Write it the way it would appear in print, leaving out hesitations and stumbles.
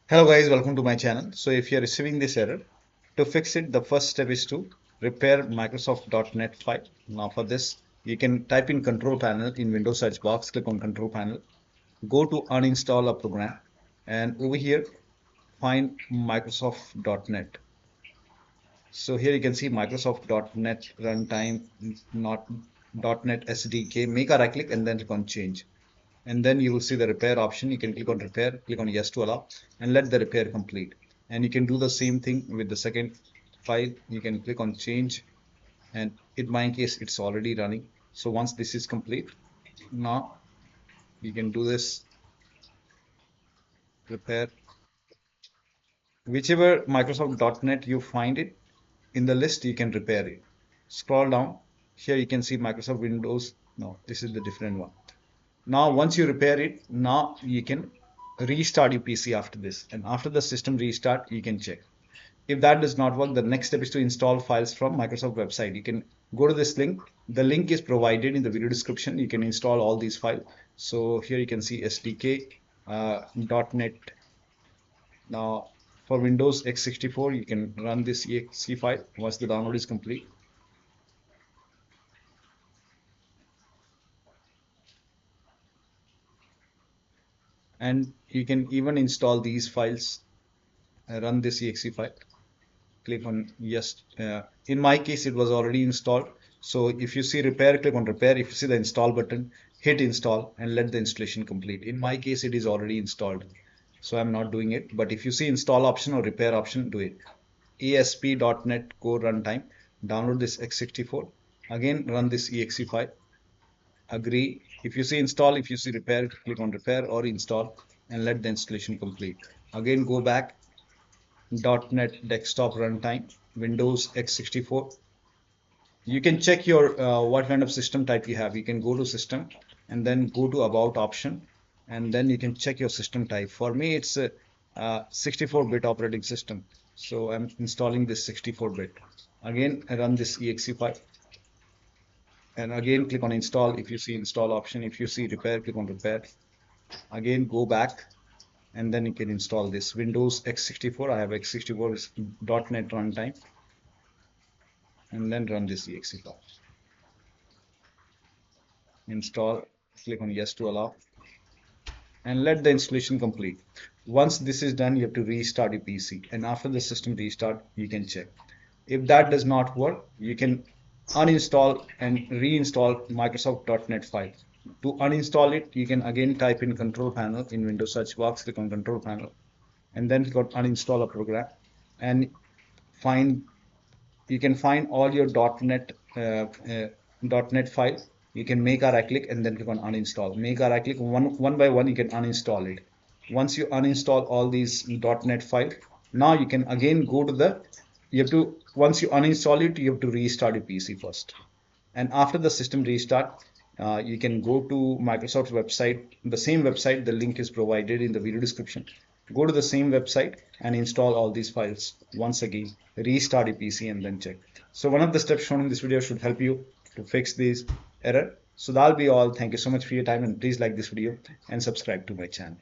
Hello guys, welcome to my channel. So if you're receiving this error, to fix it, the first step is to repair Microsoft.NET file. Now for this, you can type in control panel in Windows search box, click on control panel, go to uninstall a program, and over here find Microsoft.NET. So here you can see Microsoft.NET runtime, not .NET SDK. Make a right click and then click on change. And then you will see the repair option. You can click on repair, click on yes to allow, and let the repair complete. And you can do the same thing with the second file. You can click on change, and in my case, it's already running. So once this is complete, now you can do this repair. Whichever Microsoft.NET you find it in the list, you can repair it. Scroll down. Here you can see Microsoft Windows. No, this is the different one. Now, once you repair it, now you can restart your PC after this. And after the system restart, you can check. If that does not work, the next step is to install files from Microsoft website. You can go to this link. The link is provided in the video description. You can install all these files. So here you can see SDK, .NET. Now, for Windows x64, you can run this exe file once the download is complete. And you can even install these files, run this exe file. Click on yes. In my case, it was already installed. So if you see repair, click on repair. If you see the install button, hit install and let the installation complete. In my case, it is already installed. So I'm not doing it. But if you see install option or repair option, do it. ASP.NET Core Runtime. Download this x64. Again, run this exe file. Agree. If you see install, if you see repair, click on repair or install and let the installation complete. Again, go back. .NET Desktop Runtime, Windows x64. You can check your what kind of system type you have. You can go to system and then go to about option, and then you can check your system type. For me, it's a 64-bit operating system. So I'm installing this 64-bit. Again, I run this exe file. And again, click on install if you see install option. If you see repair, click on repair. Again, go back and then you can install this Windows x64. I have x64 is .NET runtime, and then run this exe file. Install, click on yes to allow, and let the installation complete. Once this is done, you have to restart your PC, and after the system restart, you can check. If that does not work, you can uninstall and reinstall Microsoft.NET file. To uninstall it, you can again type in control panel in Windows search box, click on control panel, and then click on uninstall a program, and find you can find all your .NET file. You can make a right click and then click on uninstall. Make a right click one by one. You can uninstall it. Once you uninstall all these .NET file, now you can again go to the. You have to once you uninstall it, you have to restart your PC first. And after the system restart, you can go to Microsoft's website, the same website. The link is provided in the video description. Go to the same website and install all these files once again. Restart your PC and then check. So one of the steps shown in this video should help you to fix this error. So that'll be all. Thank you so much for your time, and please like this video and subscribe to my channel.